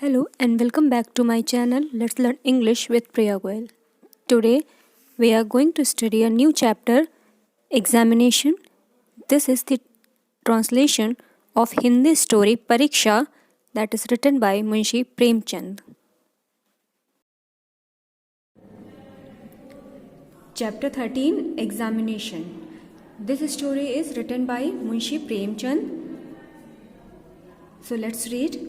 Hello and welcome back to my channel Let's Learn English with Priya Goyal. Today we are going to study a new chapter, Examination. This is the translation of Hindi story Pariksha that is written by Munshi Premchand. Chapter 13, Examination. This story is written by Munshi Premchand. So let's read.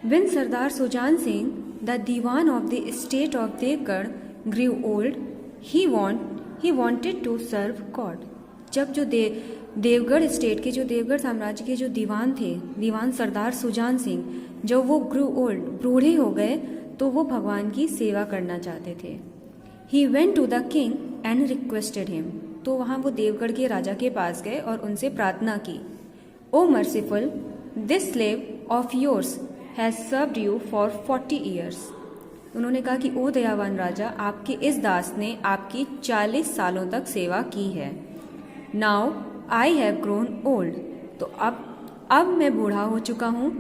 When Sardar Sujan Singh, the Diwan of the estate of Devgarh, grew old, he wanted to serve God. जब जो Deogarh state के जो देवगढ़ साम्राज्य के जो दीवान थे, दीवान सरदार सुजान सिंह, जब वो ग्रू ओल्ड बूढ़े हो गए तो वो भगवान की सेवा करना चाहते थे. He went to the king and requested him. तो वहाँ वो देवगढ़ के राजा के पास गए और उनसे प्रार्थना की. O merciful, this slave of yours has served you for 40 years. उन्होंने कहा कि ओ दयावान राजा, आपके इस दास ने आपकी 40 सालों तक सेवा की है. Now I have grown old. तो अब मैं बूढ़ा हो चुका हूँ.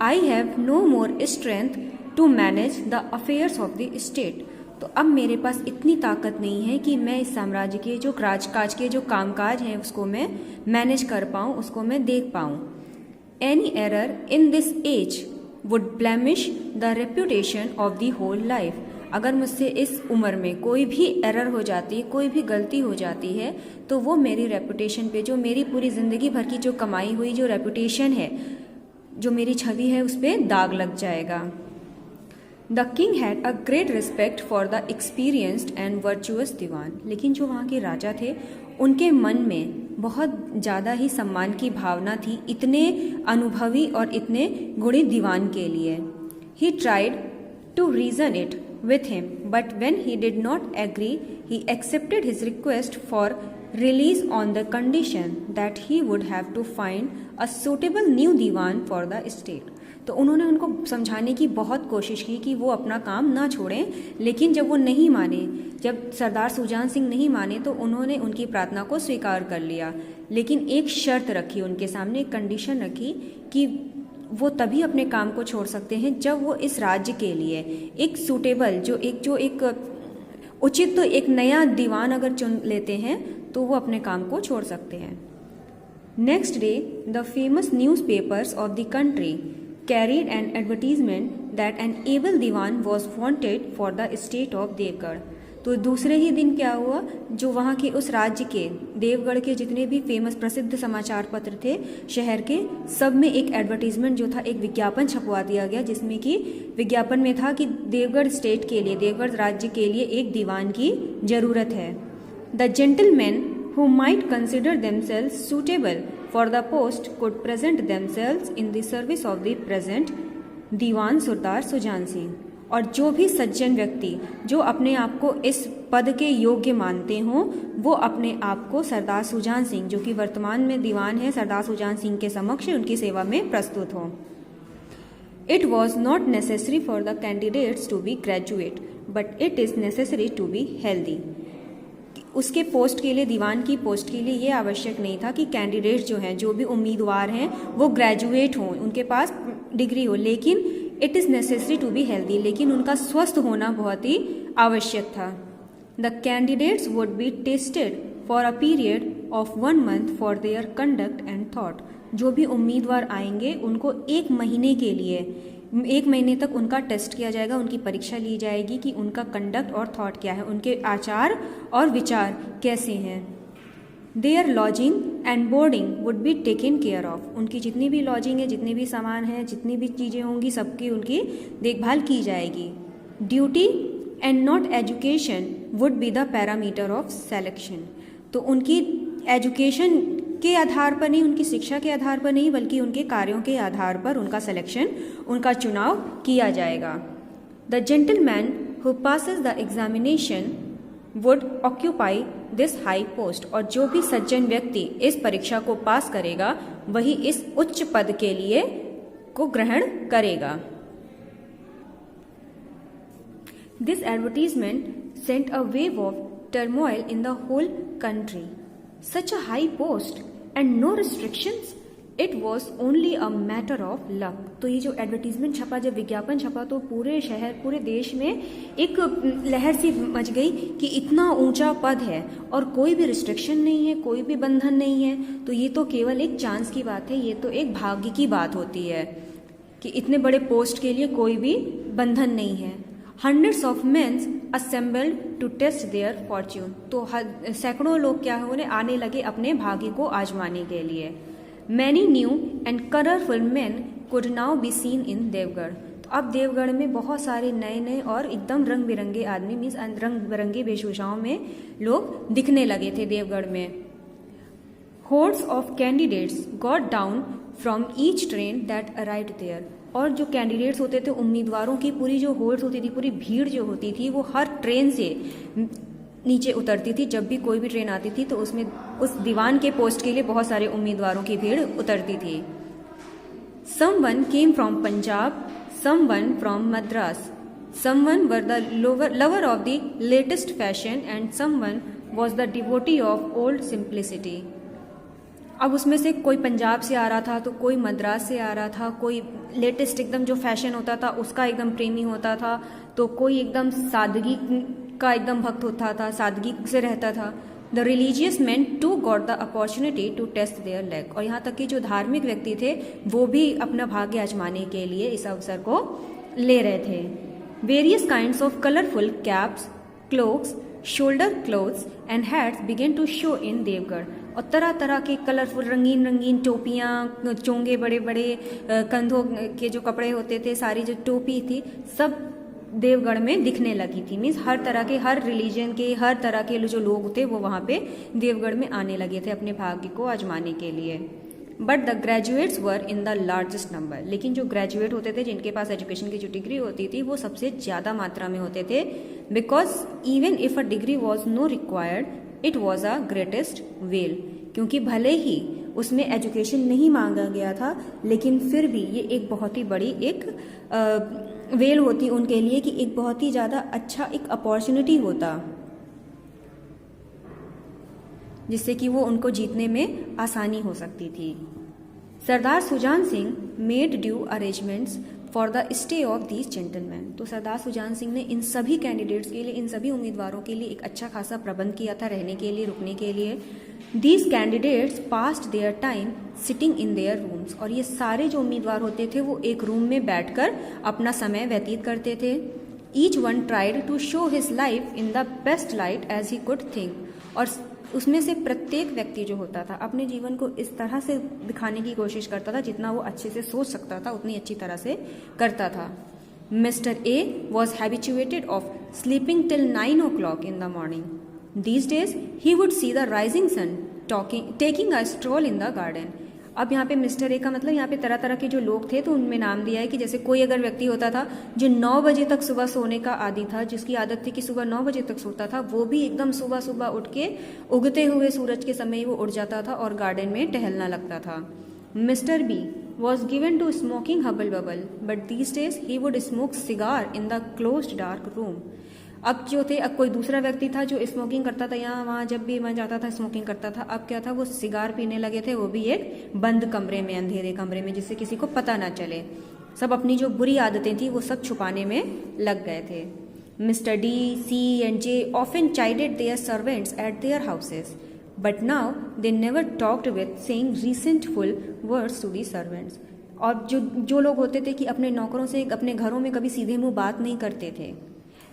I have no more strength to manage the affairs of the state. तो अब मेरे पास इतनी ताकत नहीं है कि मैं इस साम्राज्य के जो राजकाज के जो कामकाज हैं उसको मैं मैनेज कर पाऊँ, उसको मैं देख पाऊँ. Any error in this age would blemish the reputation of the whole life. अगर मुझसे इस उम्र में कोई भी एरर हो जाती है, कोई भी गलती हो जाती है, तो वो मेरी रेपुटेशन पे, जो मेरी पूरी ज़िंदगी भर की जो कमाई हुई जो रेपुटेशन है, जो मेरी छवि है, उस पर दाग लग जाएगा. The king had a great respect for the experienced and virtuous Dewan. लेकिन जो वहाँ के राजा थे, उनके मन में बहुत ज़्यादा ही सम्मान की भावना थी इतने अनुभवी और इतने गुणी दीवान के लिए. He tried to reason it with him, but when he did not agree, he accepted his request for release on the condition that he would have to find a suitable new diwan for the state. तो उन्होंने उनको समझाने की बहुत कोशिश की कि वो अपना काम ना छोड़ें, लेकिन जब वो नहीं माने, जब सरदार सुजान सिंह नहीं माने, तो उन्होंने उनकी प्रार्थना को स्वीकार कर लिया. लेकिन एक शर्त रखी उनके सामने, एक कंडीशन रखी कि वो तभी अपने काम को छोड़ सकते हैं जब वो इस राज्य के लिए एक सूटेबल जो एक उचित तो एक नया दीवान अगर चुन लेते हैं तो वो अपने काम को छोड़ सकते हैं. Next day the famous newspapers of the country carried an advertisement that an able Dewan was wanted for the state of Devgarh. तो दूसरे ही दिन क्या हुआ, जो वहाँ के उस राज्य के देवगढ़ के जितने भी फेमस प्रसिद्ध समाचार पत्र थे शहर के, सब में एक एडवर्टीजमेंट जो था, एक विज्ञापन छपवा दिया गया, जिसमें कि विज्ञापन में था कि देवगढ़ स्टेट के लिए, देवगढ़ राज्य के लिए एक दीवान की ज़रूरत है. The gentlemen who might consider themselves suitable for the post could present themselves in the service of the present Dewan Sardar Sujan Singh. और जो भी सज्जन व्यक्ति जो अपने आप को इस पद के योग्य मानते हों, वो अपने आप को सरदार सुजान सिंह, जो कि वर्तमान में दीवान है, सरदार सुजान सिंह के समक्ष उनकी सेवा में प्रस्तुत हों. It was not necessary for the candidates to be graduate but it is necessary to be healthy. उसके पोस्ट के लिए, दीवान की पोस्ट के लिए ये आवश्यक नहीं था कि कैंडिडेट्स जो हैं, जो भी उम्मीदवार हैं, वो ग्रेजुएट हों, उनके पास डिग्री हो, लेकिन it is necessary to be healthy, लेकिन उनका स्वस्थ होना बहुत ही आवश्यक था. The candidates would be tested for a period of 1 month for their conduct and thought. जो भी उम्मीदवार आएंगे उनको 1 महीने के लिए, 1 महीने तक उनका टेस्ट किया जाएगा, उनकी परीक्षा ली जाएगी कि उनका कंडक्ट और थॉट क्या है, उनके आचार और विचार कैसे हैं. Their lodging and boarding would be taken care of. उनकी जितनी भी लॉजिंग है, जितने भी सामान हैं, जितनी भी चीज़ें होंगी, सबकी उनकी देखभाल की जाएगी. Duty and not education would be the parameter of selection. तो उनकी एजुकेशन के आधार पर नहीं, उनकी शिक्षा के आधार पर नहीं, बल्कि उनके कार्यों के आधार पर उनका सिलेक्शन, उनका चुनाव किया जाएगा. The gentlemen who passes the examination would occupy this high post. और जो भी सज्जन व्यक्ति इस परीक्षा को पास करेगा वही इस उच्च पद के लिए को ग्रहण करेगा. This advertisement sent a wave of turmoil in the whole country. Such a high post and no restrictions. It was only a matter of luck. तो ये जो एडवर्टीजमेंट छपा, जब विज्ञापन छपा, तो पूरे शहर, पूरे देश में एक लहर सी मच गई कि इतना ऊंचा पद है और कोई भी रिस्ट्रिक्शन नहीं है, कोई भी बंधन नहीं है, तो ये तो केवल एक चांस की बात है, ये तो एक भाग्य की बात होती है कि इतने बड़े पोस्ट के लिए कोई भी बंधन नहीं है। Hundreds of mens assembled to test their fortune. तो सैकड़ों लोग क्या होने आने लगे अपने भाग्य को आजमाने के लिए। Many new and colourful man could now be seen in Devgarh. तो अब देवगढ़ में बहुत सारे नए नए और एकदम रंग बिरंगे आदमी, मीन्स रंग बिरंगी वेशभूषाओं में लोग दिखने लगे थे देवगढ़ में। Hordes of candidates got down from each train that arrived there. और जो कैंडिडेट्स होते थे, उम्मीदवारों की पूरी जो होर्ड्स होती थी, पूरी भीड़ जो होती थी, वो हर ट्रेन से नीचे उतरती थी। जब भी कोई भी ट्रेन आती थी तो उसमें उस दीवान के पोस्ट के लिए बहुत सारे उम्मीदवारों की भीड़ उतरती थी। Someone came from Punjab, someone from Madras, someone were the lover of the latest fashion and someone was the devotee of old simplicity. अब उसमें से कोई पंजाब से आ रहा था, तो कोई मद्रास से आ रहा था, कोई लेटेस्ट एकदम जो फैशन होता था उसका एकदम प्रेमी होता था, तो कोई एकदम सादगी का एकदम भक्त होता था, सादगी से रहता था। The religious man too got the opportunity to test their luck. और यहाँ तक कि जो धार्मिक व्यक्ति थे वो भी अपना भाग्य आजमाने के लिए इस अवसर को ले रहे थे। Various kinds of colourful caps, cloaks, shoulder cloths and hats began to show in Devgarh. और तरह तरह के कलरफुल रंगीन रंगीन टोपियाँ, चोंगे, बड़े बड़े कंधों के जो कपड़े होते थे, सारी जो टोपी थी, सब देवगढ़ में दिखने लगी थी। मीन्स हर तरह के, हर रिलीजन के, हर तरह के जो लोग थे वो वहाँ पे देवगढ़ में आने लगे थे अपने भाग्य को आजमाने के लिए। But the graduates were in the largest number. लेकिन जो ग्रेजुएट होते थे, जिनके पास एजुकेशन की जो डिग्री होती थी, वो सबसे ज़्यादा मात्रा में होते थे। Because even if a degree was no required, it was a greatest well. क्योंकि भले ही उसमें एजुकेशन नहीं मांगा गया था, लेकिन फिर भी ये एक बहुत ही बड़ी एक वेल होती उनके लिए, कि एक बहुत ही ज़्यादा अच्छा एक अपॉर्चुनिटी होता, जिससे कि वो उनको जीतने में आसानी हो सकती थी। Sardar Sujan Singh made due arrangements for the stay of these gentlemen. तो सरदार सुजान सिंह ने इन सभी कैंडिडेट्स के लिए, इन सभी उम्मीदवारों के लिए एक अच्छा खासा प्रबंध किया था रहने के लिए, रुकने के लिए। These candidates passed their time sitting in their rooms. और ये सारे जो उम्मीदवार होते थे वो एक रूम में बैठकर अपना समय व्यतीत करते थे। Each one tried to show his life in the best light as he could think. और उसमें से प्रत्येक व्यक्ति जो होता था अपने जीवन को इस तरह से दिखाने की कोशिश करता था, जितना वो अच्छे से सोच सकता था उतनी अच्छी तरह से करता था। Mister A was habituated of sleeping till 9 o'clock in the morning. These days he would see the rising sun taking a stroll in the garden. अब यहाँ पे मिस्टर ए का मतलब यहाँ पे तरह तरह के जो लोग थे तो उनमें नाम दिया है कि जैसे कोई अगर व्यक्ति होता था जो 9 बजे तक सुबह सोने का आदी था, जिसकी आदत थी कि सुबह 9 बजे तक सोता था, वो भी एकदम सुबह सुबह उठ के उगते हुए सूरज के समय वो उठ जाता था और गार्डन में टहलना लगता था। Mister B was given to smoking hubble bubble, but these days he would smoke cigar in the closed dark room. अब जो थे, अब कोई दूसरा व्यक्ति था जो स्मोकिंग करता था, यहाँ वहाँ जब भी मन जाता था स्मोकिंग करता था। अब क्या था, वो सिगार पीने लगे थे, वो भी एक बंद कमरे में, अंधेरे कमरे में, जिससे किसी को पता ना चले। सब अपनी जो बुरी आदतें थी वो सब छुपाने में लग गए थे। Mister D, C and J often chided their servants at their houses, but now they never talked with saying resentful words to the servants. और जो लोग होते थे कि अपने नौकरों से अपने घरों में कभी सीधे मुंह बात नहीं करते थे,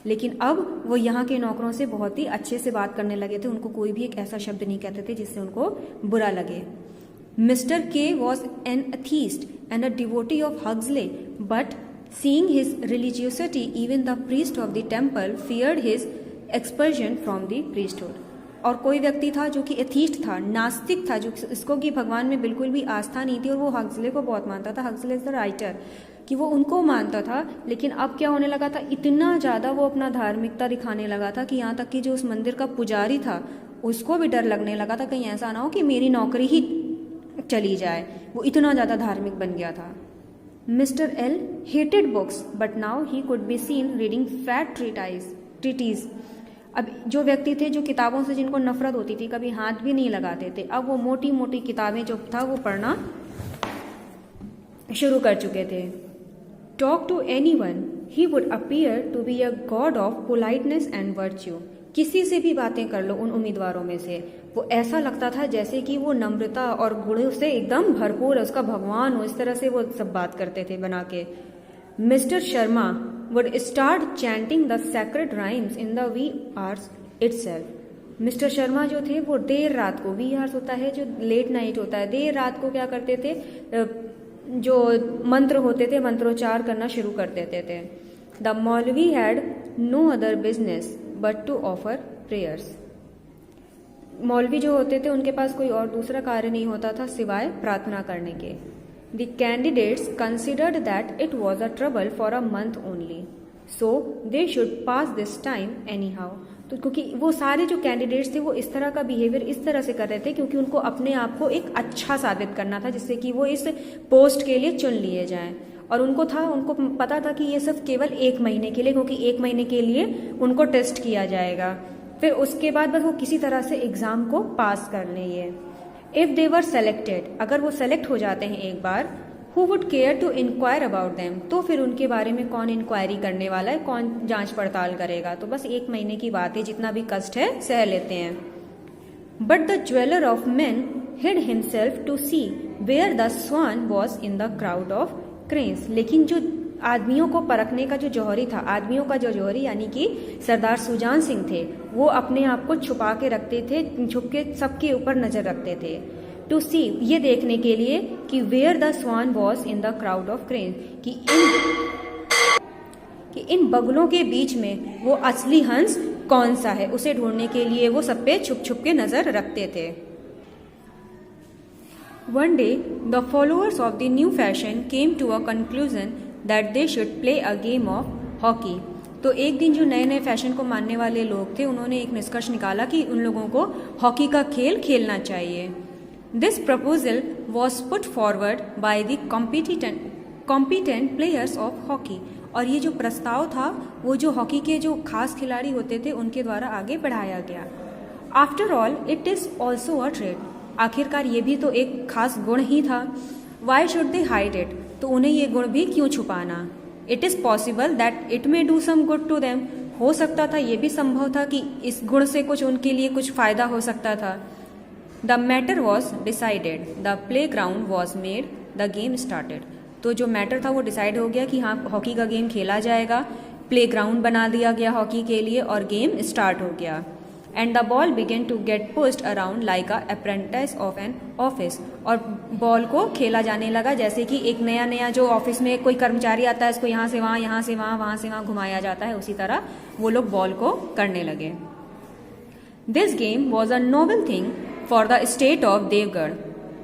लेकिन अब वो यहाँ के नौकरों से बहुत ही अच्छे से बात करने लगे थे। उनको कोई भी एक ऐसा शब्द नहीं कहते थे जिससे उनको बुरा लगे। Mister K was an atheist and a devotee of Huxley, but seeing his religiosity even the priest of the temple feared his expulsion from the priesthood. और कोई व्यक्ति था जो कि एथीस्ट था, नास्तिक था, जो इसको कि भगवान में बिल्कुल भी आस्था नहीं थी, और वो हग्सले को बहुत मानता था। हग्सले इज द राइटर, कि वो उनको मानता था। लेकिन अब क्या होने लगा था, इतना ज़्यादा वो अपना धार्मिकता दिखाने लगा था कि यहाँ तक कि जो उस मंदिर का पुजारी था उसको भी डर लगने लगा था कहीं ऐसा ना हो कि मेरी नौकरी ही चली जाए। वो इतना ज़्यादा धार्मिक बन गया था। Mister L hated books, but now he could be seen reading fat treaties. अब जो व्यक्ति थे जो किताबों से जिनको नफरत होती थी, कभी हाथ भी नहीं लगाते थे, अब वो मोटी मोटी किताबें जो था वो पढ़ना शुरू कर चुके थे। Talk to anyone he would appear to be a god of politeness and virtue. किसी से भी बातें कर लो उन उम्मीदवारों में से, वो ऐसा लगता था जैसे कि वो नम्रता और गुणों से एकदम भरपूर है, उसका भगवान हो, इस तरह से वो सब बात करते थे बना के। Mister Sharma would start chanting the sacred rhymes in the wee hours itself. Mister Sharma जो थे वो देर रात को, वी आवर्स होता है जो लेट नाइट होता है, देर रात को क्या करते थे, जो मंत्र होते थे मंत्रोच्चार करना शुरू कर देते थे। The maulvi had no other business but to offer prayers. मौलवी जो होते थे उनके पास कोई और दूसरा कार्य नहीं होता था सिवाय प्रार्थना करने के। The candidates considered that it was a trouble for a month only, so they should pass this time any how. तो क्योंकि वो सारे जो कैंडिडेट्स थे वो इस तरह का बिहेवियर इस तरह से कर रहे थे क्योंकि उनको अपने आप को एक अच्छा साबित करना था जिससे कि वो इस पोस्ट के लिए चुन लिए जाएं। और उनको पता था कि ये सिर्फ केवल 1 महीने के लिए, क्योंकि 1 महीने के लिए उनको टेस्ट किया जाएगा, फिर उसके बाद बस वो किसी तरह से एग्जाम को पास कर लें। ये इफ दे वर सेलेक्टेड, अगर वो सेलेक्ट हो जाते हैं एक बार, who would care to enquire about them, तो फिर उनके बारे में कौन इंक्वायरी करने वाला है, कौन जांच पड़ताल करेगा। तो बस 1 महीने की बात है, जितना भी कष्ट है सह लेते हैं। But the jeweller of men hid himself to see where the swan was in the crowd of cranes. लेकिन जो आदमियों को परखने का जो जौहरी था, आदमियों का जो जौहरी यानी कि सरदार सुजान सिंह थे, वो अपने आप को छुपा के रखते थे, छुप के सबके ऊपर नजर रखते थे। टू सी, ये देखने के लिए कि where the swan was in the crowd of crane, कि इन बगुलों के बीच में वो असली हंस कौन सा है, उसे ढूंढने के लिए वो सब पे छुप छुप के नजर रखते थे। One day, the followers of the new fashion came to a conclusion that they should play a game of hockey. तो एक दिन जो नए नए फैशन को मानने वाले लोग थे उन्होंने एक निष्कर्ष निकाला कि उन लोगों को हॉकी का खेल खेलना चाहिए। This proposal was put forward by the competent players of hockey. और ये जो प्रस्ताव था वो जो हॉकी के जो खास खिलाड़ी होते थे उनके द्वारा आगे बढ़ाया गया। After all, it is also a trade. आखिरकार ये भी तो एक खास गुण ही था। Why should they hide it, तो उन्हें ये गुण भी क्यों छुपाना। It is possible that it may do some good to them, हो सकता था, ये भी संभव था कि इस गुण से कुछ उनके लिए कुछ फायदा हो सकता था। The matter was decided, the playground was made, the game started. तो जो मैटर था वो डिसाइड हो गया कि हाँ हॉकी का गेम खेला जाएगा, प्ले ग्राउंड बना दिया गया हॉकी के लिए और गेम स्टार्ट हो गया। And the ball began to get pushed around like a apprentice of an office. और बॉल को खेला जाने लगा जैसे कि एक नया नया जो ऑफिस में कोई कर्मचारी आता है, इसको यहाँ से वहाँ, यहाँ से वहाँ, वहाँ से वहाँ घुमाया जाता है, उसी तरह वो लोग बॉल को करने लगे। This game was a novel thing for the state of Devgarh.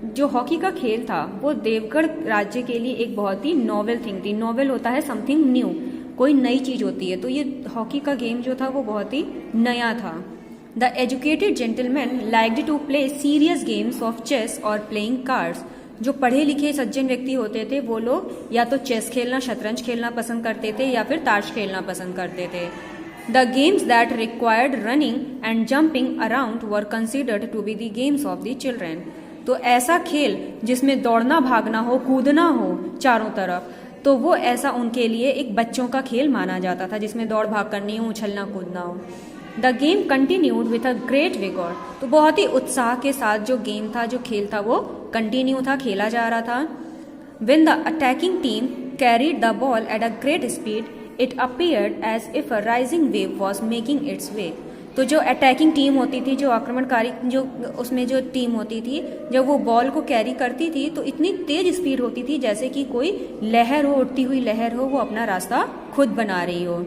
जो हॉकी का खेल था वो देवगढ़ राज्य के लिए एक बहुत ही नोवेल थिंग थी। नोवेल होता है समथिंग न्यू, कोई नई चीज होती है, तो ये हॉकी का गेम जो था वो बहुत ही नया था। The educated gentlemen liked to play serious games of chess or playing cards. जो पढ़े लिखे सज्जन व्यक्ति होते थे वो लोग या तो चेस खेलना, शतरंज खेलना पसंद करते थे या फिर ताश खेलना पसंद करते थे। The games that required running and jumping around were considered to be the games of the children. तो ऐसा खेल जिसमें दौड़ना भागना हो, कूदना हो चारों तरफ, तो वो ऐसा उनके लिए एक बच्चों का खेल माना जाता था, जिसमें दौड़ भाग करनी हो, उछलना कूदना हो। The game continued with a great vigour. तो बहुत ही उत्साह के साथ जो गेम था, जो खेल था वो कंटिन्यू था, खेला जा रहा था। When the attacking team carried the ball at a great speed, it appeared as if a rising wave was making its way. तो जो अटैकिंग टीम होती थी, जो आक्रमणकारी जो उसमें जो टीम होती थी, जब वो बॉल को कैरी करती थी तो इतनी तेज स्पीड होती थी जैसे कि कोई लहर हो, उठती हुई लहर हो, वो अपना रास्ता खुद बना रही हो।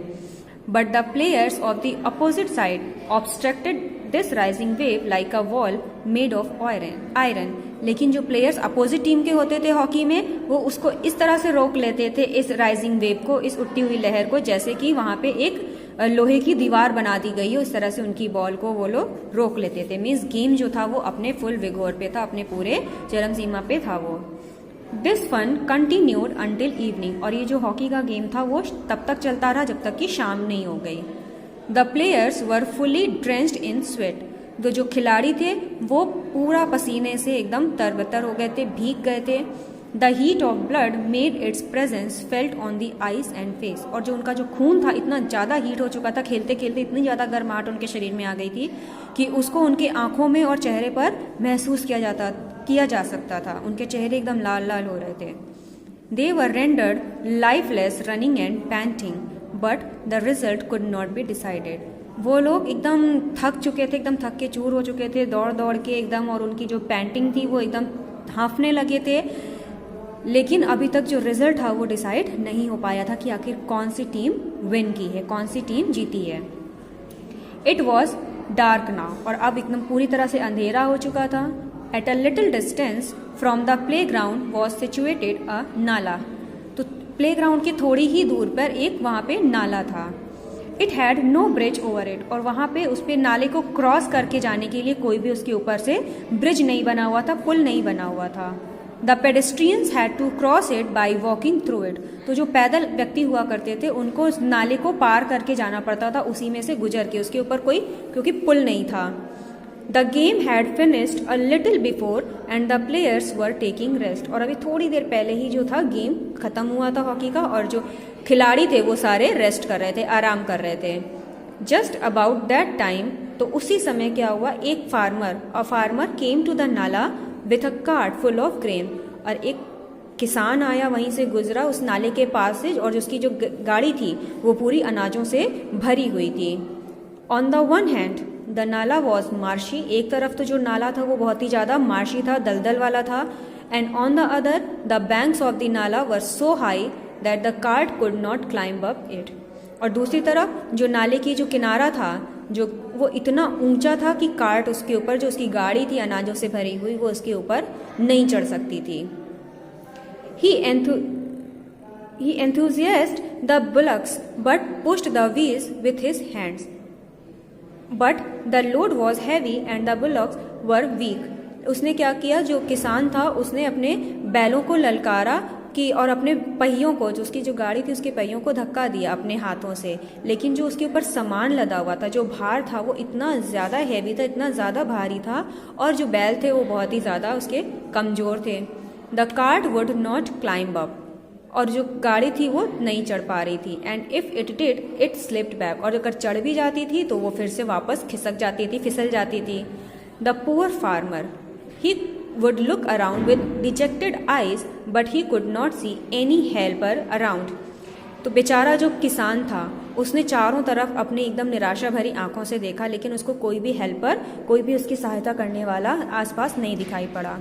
But the players of the opposite side obstructed this rising wave like a wall made of iron. लेकिन जो प्लेयर्स अपोजिट टीम के होते थे हॉकी में, वो उसको इस तरह से रोक लेते थे, इस राइजिंग वेव को, इस उठती हुई लहर को, जैसे कि वहां पे एक लोहे की दीवार बना दी गई हो, इस तरह से उनकी बॉल को वो लोग रोक लेते थे। मीन्स गेम जो था वो अपने फुल विगोर पे था, अपने पूरे चरम सीमा पे था वो। This fun continued until evening. और ये जो हॉकी का गेम था वो तब तक चलता रहा जब तक कि शाम नहीं हो गई। The players were fully drenched in sweat. तो जो खिलाड़ी थे वो पूरा पसीने से एकदम तरबतर हो गए थे, भीग गए थे। The heat of blood made it's presence felt on the eyes and face. और जो उनका जो खून था इतना ज़्यादा हीट हो चुका था, खेलते खेलते इतनी ज़्यादा गर्माहट उनके शरीर में आ गई थी कि उसको उनकी आंखों में और चेहरे पर महसूस किया जा सकता था। उनके चेहरे एकदम लाल लाल हो रहे थे। They were rendered lifeless running and panting but the result could not be decided. वो लोग एकदम थक चुके थे, एकदम थक के चूर हो चुके थे दौड़ दौड़ के एकदम, और उनकी जो पैंटिंग थी वो एकदम हाँफने लगे थे, लेकिन अभी तक जो रिजल्ट था वो डिसाइड नहीं हो पाया था कि आखिर कौन सी टीम विन की है, कौन सी टीम जीती है। इट वॉज डार्क नाउ, और अब एकदम पूरी तरह से अंधेरा हो चुका था। At a little distance from the playground was situated a nala. तो प्ले ग्राउंड के थोड़ी ही दूर पर एक वहाँ पे नाला था। It had no bridge over it, और वहाँ पे उस पे नाले को क्रॉस करके जाने के लिए कोई भी उसके ऊपर से ब्रिज नहीं बना हुआ था, पुल नहीं बना हुआ था। The pedestrians had to cross it by walking through it. तो जो पैदल व्यक्ति हुआ करते थे उनको उस नाले को पार करके जाना पड़ता था, उसी में से गुजर के, उसके ऊपर कोई क्योंकि पुल नहीं था। The game had finished a little before and the players were taking rest. और अभी थोड़ी देर पहले ही जो था गेम खत्म हुआ था हॉकी का, और जो खिलाड़ी थे वो सारे रेस्ट कर रहे थे, आराम कर रहे थे। जस्ट अबाउट दैट टाइम, तो उसी समय क्या हुआ, एक फार्मर केम टू द नाला with a cart full of grain. और एक किसान आया, वहीं से गुजरा उस नाले के पास से, और उसकी जो गाड़ी थी वो पूरी अनाजों से भरी हुई थी। On the one hand the नाला वॉज मार्शी। एक तरफ तो जो नाला था वो बहुत ही ज़्यादा मार्शी था, दलदल वाला था। And on the other the banks of the nala were so high that the cart could not climb up it. और दूसरी तरफ जो नाले की जो किनारा था, जो वो इतना ऊंचा था कि कार्ट उसके ऊपर, जो उसकी गाड़ी थी अनाजों से भरी हुई, वो उसके ऊपर नहीं चढ़ सकती थी। He enthusiased the bullocks but pushed the wheels with his hands. But the load was heavy and the bullocks were weak. उसने क्या किया, जो किसान था उसने अपने बैलों को ललकारा कि, और अपने पहियों को, जो उसकी जो गाड़ी थी उसके पहियों को धक्का दिया अपने हाथों से, लेकिन जो उसके ऊपर सामान लदा हुआ था, जो भार था, वो इतना ज़्यादा हैवी था, इतना ज़्यादा भारी था, और जो बैल थे वो बहुत ही ज़्यादा उसके कमज़ोर थे। The cart would not climb up, और जो गाड़ी थी वो नहीं चढ़ पा रही थी। And if it did it slipped back, और अगर चढ़ भी जाती थी तो वो फिर से वापस खिसक जाती थी, फिसल जाती थी। The poor farmer he would look around with dejected eyes but he could not see any helper around. तो बेचारा जो किसान था उसने चारों तरफ अपनी एकदम निराशा भरी आंखों से देखा, लेकिन उसको कोई भी हेल्पर, कोई भी उसकी सहायता करने वाला आसपास नहीं दिखाई पड़ा।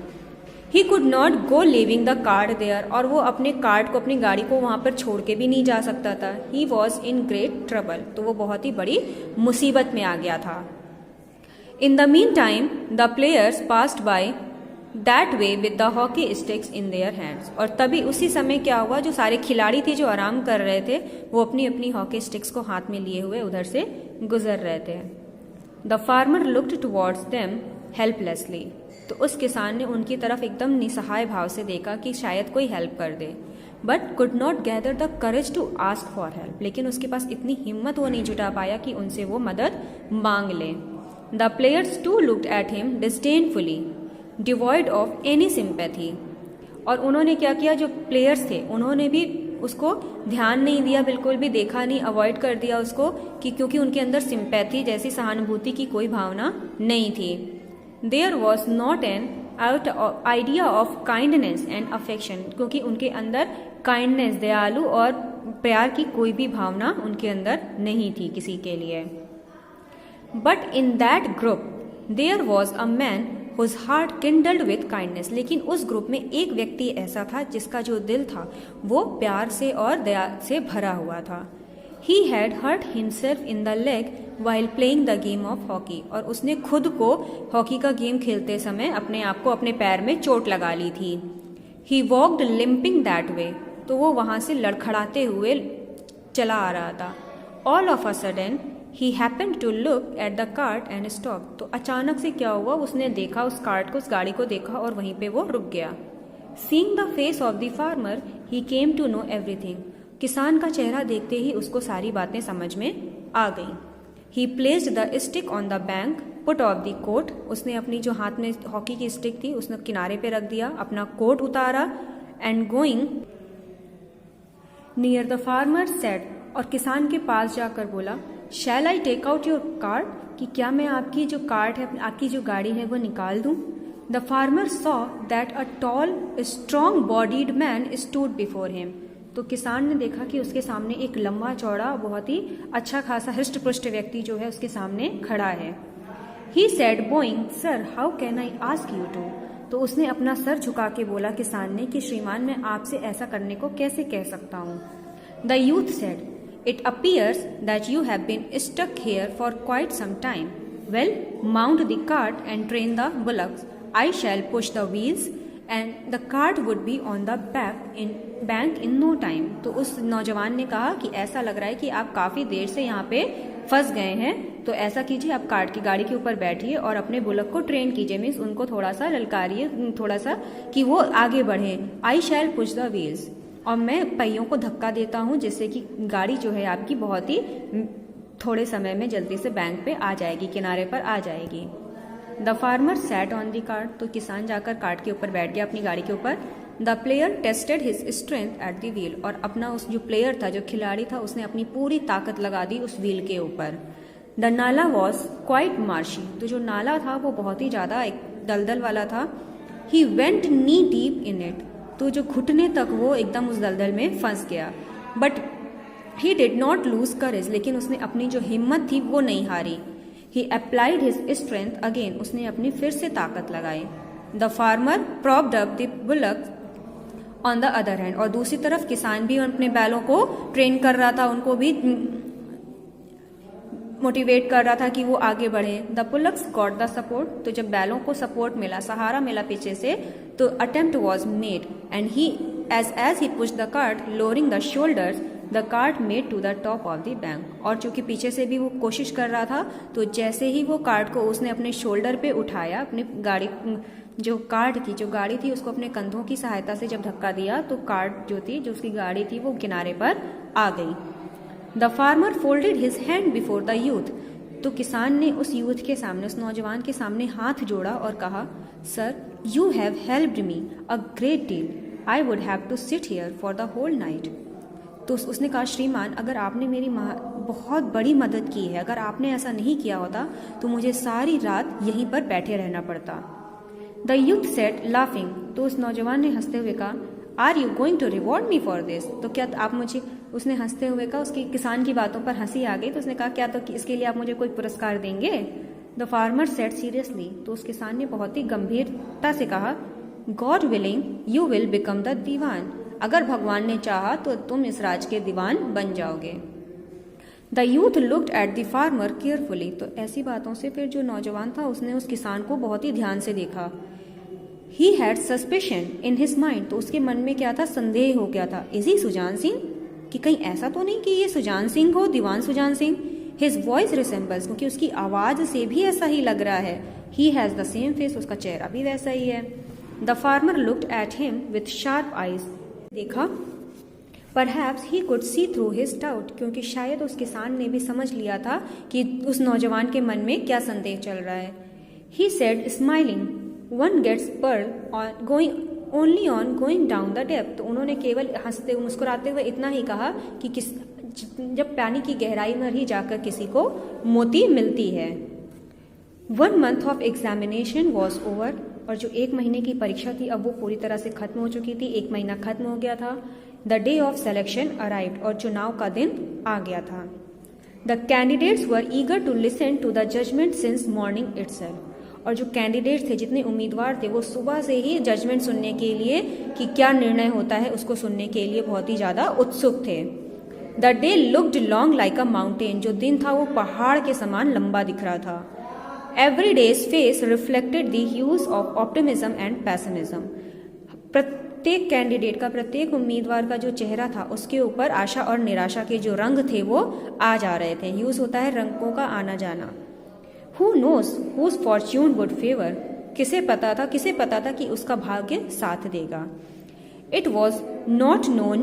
He could not go leaving the cart there, और वो अपने कार्ट को, अपनी गाड़ी को वहाँ पर छोड़ के भी नहीं जा सकता था। He was in great trouble, तो वो बहुत ही बड़ी मुसीबत में आ गया था। In the meantime, the players passed by that way with the hockey sticks in their hands. और तभी उसी समय क्या हुआ, जो सारे खिलाड़ी थे जो आराम कर रहे थे, वो अपनी अपनी हॉकी स्टिक्स को हाथ में लिए हुए उधर से गुजर रहे थे। The farmer looked towards them helplessly. तो उस किसान ने उनकी तरफ एकदम निसहाय भाव से देखा कि शायद कोई हेल्प कर दे, but could not gather the courage to ask for help. लेकिन उसके पास इतनी हिम्मत वो नहीं जुटा पाया कि उनसे वो मदद मांग ले। The players too looked at him disdainfully devoid of any sympathy. और उन्होंने क्या किया, जो प्लेयर्स थे उन्होंने भी उसको ध्यान नहीं दिया, बिल्कुल भी देखा नहीं, अवॉइड कर दिया उसको, कि क्योंकि उनके अंदर सिंपैथी जैसी सहानुभूति की कोई भावना नहीं थी। There was not an idea of kindness and affection, क्योंकि उनके अंदर काइंडनेस, दयालु और प्यार की कोई भी भावना उनके अंदर नहीं थी किसी के लिए। But in that group there was a man whose heart kindled with kindness। लेकिन उस ग्रुप में एक व्यक्ति ऐसा था जिसका जो दिल था वो प्यार से और दया से भरा हुआ था। He had hurt himself in the leg while playing the game of hockey। और उसने खुद को हॉकी का गेम खेलते समय अपने आप को अपने पैर में चोट लगा ली थी। He walked limping that way। तो वो वहाँ से लड़खड़ाते हुए चला आ रहा था। All of a sudden He happened to look at the cart and stopped। तो अचानक से क्या हुआ, उसने देखा उस कार्ट को, उस गाड़ी को देखा, और वहीं पे वो रुक गया। Seeing the face of the farmer, he came to know everything। किसान का चेहरा देखते ही उसको सारी बातें समझ में आ गई। He placed the stick on the bank, put off the coat। उसने अपनी जो हाथ में हॉकी की स्टिक थी उसने किनारे पे रख दिया, अपना कोट उतारा। And going near the farmer said, और किसान के पास जाकर बोला, shall I take out your cart, कि क्या मैं आपकी जो कार्ट है, आपकी जो गाड़ी है वो निकाल दूं। The farmer saw that a tall strong bodied man stood before him, तो किसान ने देखा कि उसके सामने एक लंबा चौड़ा बहुत ही अच्छा खासा हृष्ट पुष्ट व्यक्ति जो है उसके सामने खड़ा है। He said bowing, sir how can I ask you to, तो उसने अपना सर झुका के बोला किसान ने कि श्रीमान मैं आपसे ऐसा करने को कैसे कह सकता हूँ। The youth said, it appears that you have been stuck here for quite some time, well mount the cart and train the bullocks, I shall push the wheels and the cart would be on the bank in no time. तो उस नौजवान ने कहा कि ऐसा लग रहा है कि आप काफी देर से यहाँ पे फंस गए हैं, तो ऐसा कीजिए आप कार्ट की गाड़ी के ऊपर बैठिए और अपने बुलक को ट्रेन कीजिए, मीन्स उनको थोड़ा सा ललकारिए, थोड़ा सा कि वो आगे बढ़े। आई शैल पुश द व्हील्स, और मैं पहियों को धक्का देता हूँ जिससे कि गाड़ी जो है आपकी बहुत ही थोड़े समय में जल्दी से बैंक पे आ जाएगी, किनारे पर आ जाएगी। The farmer sat on the cart, तो किसान जाकर कार्ट के ऊपर बैठ गया अपनी गाड़ी के ऊपर। The player tested his strength at the wheel, और अपना उस जो प्लेयर था, जो खिलाड़ी था, उसने अपनी पूरी ताकत लगा दी उस व्हील के ऊपर। द नाला वॉज क्वाइट मार्शी, तो जो नाला था वो बहुत ही ज्यादा एक दलदल वाला था। He went knee deep in it, तो जो घुटने तक वो एकदम उस दलदल में फंस गया। But he did not lose courage, लेकिन उसने अपनी जो हिम्मत थी वो नहीं हारी। He applied his strength again, उसने अपनी फिर से ताकत लगाई। The farmer propped up the bullock on the other hand, और दूसरी तरफ किसान भी अपने बैलों को ट्रेन कर रहा था, उनको भी मोटिवेट कर रहा था कि वो आगे बढ़े। The bullocks got the support, तो जब बैलों को सपोर्ट मिला, सहारा मिला पीछे से, तो attempt was made and he as he push the cart lowering the shoulders, the cart made to the top of the bank, और चूंकि पीछे से भी वो कोशिश कर रहा था, तो जैसे ही वो कार्ट को उसने अपने शोल्डर पे उठाया, अपनी गाड़ी जो कार्ट थी, जो गाड़ी थी, उसको अपने कंधों की सहायता से जब धक्का दिया, तो कार्ट जो थी, जो उसकी गाड़ी थी, वो किनारे पर आ गई। The farmer folded his hand before the youth, तो किसान ने उस यूथ के सामने, उस नौजवान के सामने हाथ जोड़ा और कहा, sir you have helped me a great deal, I would have to sit here for the whole night. तो उसने कहा, श्रीमान अगर आपने मेरी बहुत बड़ी मदद की है, अगर आपने ऐसा नहीं किया होता तो मुझे सारी रात यहीं पर बैठे रहना पड़ता। द यूथ सेड लाफिंग, तो उस नौजवान ने हंसते हुए कहा, are you going to reward me for this, तो क्या आप मुझे, उसने हंसते हुए कहा, उसकी किसान की बातों पर हंसी आ गई, तो उसने कहा क्या तो इसके लिए आप मुझे कोई पुरस्कार देंगे। द फार्मर सेड सीरियसली, तो उस किसान ने बहुत ही गंभीरता से कहा, God willing you will become the Dewan, अगर भगवान ने चाहा तो तुम इस राज के दीवान बन जाओगे। The youth looked at the farmer carefully, तो ऐसी बातों से फिर जो नौजवान था उसने उस किसान को बहुत ही ध्यान से देखा। He had suspicion in his mind, तो उसके मन में क्या था, संदेह हो गया था, इज ही सुजान सिंह, कि कहीं ऐसा तो नहीं कि ये सुजान सिंह हो, Dewan Sujan Singh. His voice resembles, क्योंकि उसकी आवाज से भी ऐसा ही लग रहा है। He has the same face, उसका चेहरा भी वैसा ही है। The farmer looked at him with sharp eyes, देखा, perhaps he could see through his doubt, क्योंकि शायद उस किसान ने भी समझ लिया था कि उस नौजवान के मन में क्या संदेह चल रहा है। He said smiling, one gets pearl going only on going down the depth, तो उन्होंने केवल हंसते मुस्कुराते हुए इतना ही कहा कि जब पानी की गहराई में ही जाकर किसी को मोती मिलती है। 1 month of examination was over, और जो 1 महीने की परीक्षा थी अब वो पूरी तरह से खत्म हो चुकी थी, 1 महीना खत्म हो गया था। The day of selection arrived, और चुनाव का दिन आ गया था। The candidates were eager to listen to the judgement since morning itself, और जो कैंडिडेट थे, जितने उम्मीदवार थे, वो सुबह से ही जजमेंट सुनने के लिए कि क्या निर्णय होता है उसको सुनने के लिए बहुत ही ज्यादा उत्सुक थे। The day looked long like a mountain, जो दिन था वो पहाड़ के समान लंबा दिख रहा था। Every days face reflected the huge of optimism and pessimism, प्रत्येक कैंडिडेट का, प्रत्येक उम्मीदवार का जो चेहरा था उसके ऊपर आशा और निराशा के जो रंग थे वो आ जा रहे थे। ह्यूज होता है रंगों का आना जाना। Who knows whose fortune would favor, किसे पता था कि उसका भाग्य साथ देगा। It was not known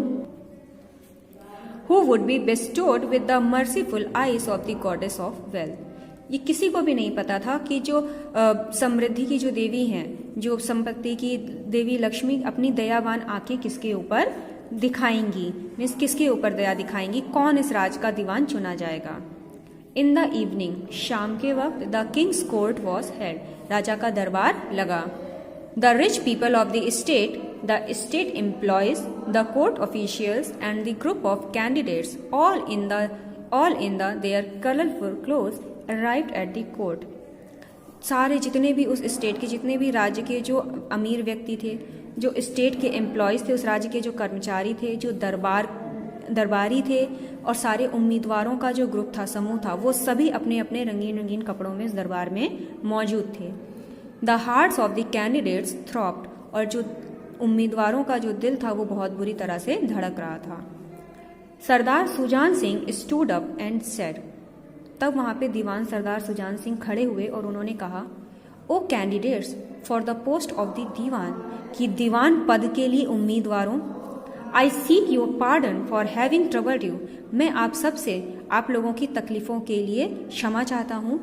who would be bestowed with the merciful eyes of the goddess of wealth, ये किसी को भी नहीं पता था कि जो समृद्धि की जो देवी हैं, जो संपत्ति की देवी लक्ष्मी अपनी दयावान आंखें किसके ऊपर दिखाएंगी, मीन्स किसके ऊपर दया दिखाएंगी, कौन इस राज का दीवान चुना जाएगा। इन द इवनिंग, शाम के वक्त, the king's court was held, राजा का दरबार लगा। The rich people of the state employees, the court officials and the group of candidates all in the their colourful clothes arrived at the court. सारे जितने भी उस स्टेट के, जितने भी राज्य के जो अमीर व्यक्ति थे, जो स्टेट के एम्प्लॉयज़ थे, उस राज्य के जो कर्मचारी थे, जो दरबारी थे और सारे उम्मीदवारों का जो ग्रुप था, समूह था, वो सभी अपने अपने रंगीन रंगीन कपड़ों में इस दरबार में मौजूद थे। The hearts of the candidates throbbed, और जो उम्मीदवारों का जो दिल था वो बहुत बुरी तरह से धड़क रहा था। Sardar Sujan Singh stood up and said, तब वहाँ पे दीवान सरदार सुजान सिंह खड़े हुए और उन्होंने कहा, O candidates for the post of the dewan, कि दीवान पद के लिए उम्मीदवारों, I seek your pardon for having troubled you, मैं आप सबसे आप लोगों की तकलीफ़ों के लिए क्षमा चाहता हूँ।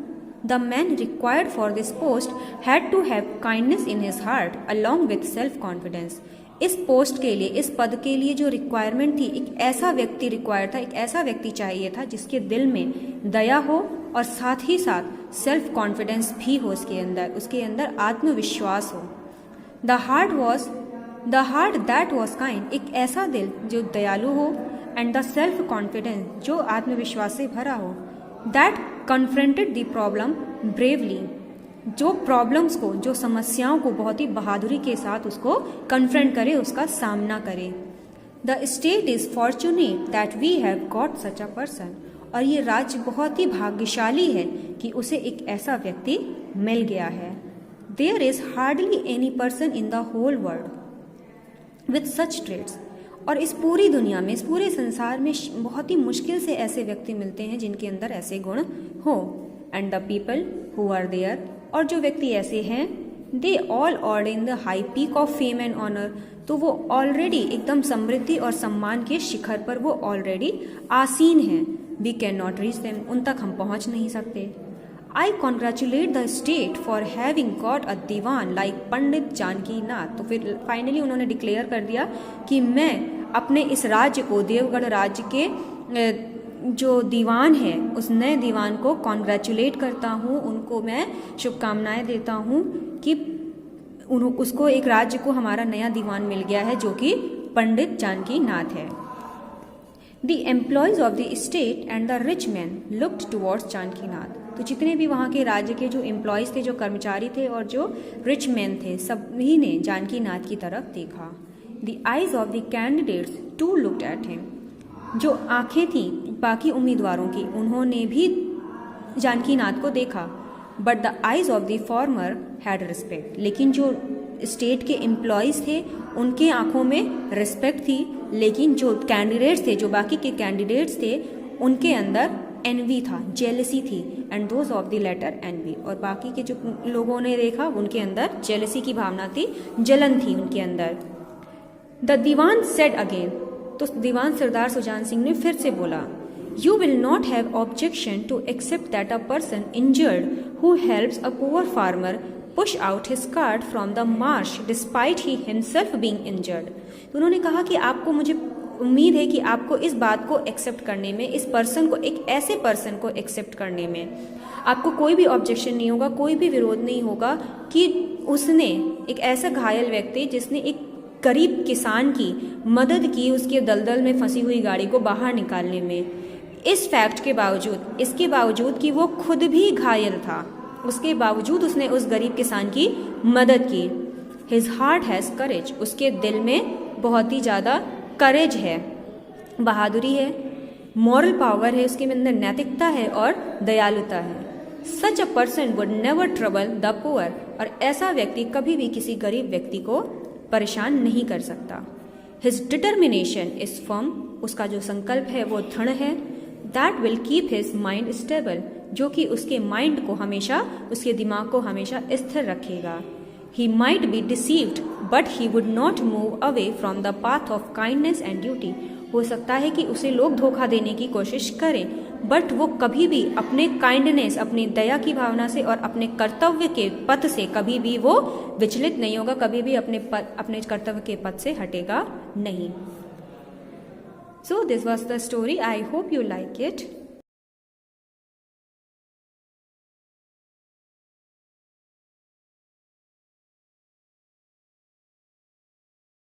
The man required for this post had to have kindness in his heart along with self confidence. इस पोस्ट के लिए, इस पद के लिए जो रिक्वायरमेंट थी, एक ऐसा व्यक्ति रिक्वायर था, एक ऐसा व्यक्ति चाहिए था जिसके दिल में दया हो और साथ ही साथ सेल्फ कॉन्फिडेंस भी हो, उसके अंदर आत्मविश्वास हो। The heart that was kind, एक ऐसा दिल जो दयालु हो, एंड द सेल्फ कॉन्फिडेंस, जो आत्मविश्वास से भरा हो, that confronted the problem bravely, जो प्रॉब्लम्स को, जो समस्याओं को बहुत ही बहादुरी के साथ उसको कन्फ्रंट करे, उसका सामना करे। The state is fortunate that we have got such a person, और ये राज्य बहुत ही भाग्यशाली है कि उसे एक ऐसा व्यक्ति मिल गया है। There is hardly any person in the whole world with such trades, और इस पूरी दुनिया में, इस पूरे संसार में बहुत ही मुश्किल से ऐसे व्यक्ति मिलते हैं जिनके अंदर ऐसे गुण हो। And the people who are there, और जो व्यक्ति ऐसे हैं, they all awed in the high peak of fame and honour, तो वो ऑलरेडी एकदम समृद्धि और सम्मान के शिखर पर वो ऑलरेडी आसीन हैं। We can not reach them, उन तक हम पहुंच नहीं सकते। I congratulate the state for having got a dewan like Pandit Janaki Nath, तो फिर फाइनली उन्होंने डिक्लेयर कर दिया कि मैं अपने इस राज्य को, देवगढ़ राज्य के जो दीवान है, उस नए दीवान को कॉन्ग्रेचुलेट करता हूँ, उनको मैं शुभकामनाएं देता हूँ कि उसको, एक राज्य को हमारा नया दीवान मिल गया है जो कि पंडित जानकी नाथ है। The employees of the state and the rich man looked towards Janaki Nath, तो जितने भी वहाँ के राज्य के जो एम्प्लॉयज थे, जो कर्मचारी थे और जो रिच मैन थे, सभी ने जानकी नाथ की तरफ देखा। The eyes of the candidates too looked at him, जो आंखें थी बाकी उम्मीदवारों की, उन्होंने भी जानकी नाथ को देखा। But the eyes of the former had respect, लेकिन जो स्टेट के एम्प्लॉयज़ थे उनके आंखों में रिस्पेक्ट थी, लेकिन जो कैंडिडेट्स थे, जो बाकी के कैंडिडेट्स थे, उनके अंदर एनवी था, जेलसी थी। And those of the latter envy, और बाकी के जो लोगों ने देखा उनके अंदर जेलसी की भावना थी, जलन थी उनके अंदर। द दीवान सेड अगेन, तो दीवान सरदार सुजान सिंह ने फिर से बोला, you will not have objection to accept that a person injured who helps a poor farmer push out his cart from the marsh despite he himself being injured. तो उन्होंने कहा कि आपको, मुझे उम्मीद है कि आपको इस बात को एक्सेप्ट करने में, इस पर्सन को, एक ऐसे पर्सन को एक्सेप्ट करने में आपको कोई भी ऑब्जेक्शन नहीं होगा, कोई भी विरोध नहीं होगा कि उसने, एक ऐसा घायल व्यक्ति जिसने एक गरीब किसान की मदद की उसके दलदल में फंसी हुई गाड़ी को बाहर निकालने में, इस फैक्ट के बावजूद, इसके बावजूद कि वो खुद भी घायल था, उसके बावजूद उसने उस गरीब किसान की मदद की। हिज हार्ट हैज़ करेज, उसके दिल में बहुत ही ज़्यादा करेज है, बहादुरी है, मॉरल पावर है, उसके अंदर नैतिकता है और दयालुता है। Such a person would never trouble the poor, और ऐसा व्यक्ति कभी भी किसी गरीब व्यक्ति को परेशान नहीं कर सकता। हिज डिटर्मिनेशन इज फर्म, उसका जो संकल्प है वो दृढ़ है। That will keep his mind stable, जो कि उसके माइंड को हमेशा, उसके दिमाग को हमेशा स्थिर रखेगा। He might be deceived, but he would not move away from the path of kindness and duty. हो सकता है कि उसे लोग धोखा देने की कोशिश करें, बट वो कभी भी अपने काइंडनेस, अपनी दया की भावना से और अपने कर्तव्य के पथ से कभी भी वो विचलित नहीं होगा, कभी भी अपने कर्तव्य के पथ से हटेगा नहीं। So this was the story. I hope you like it.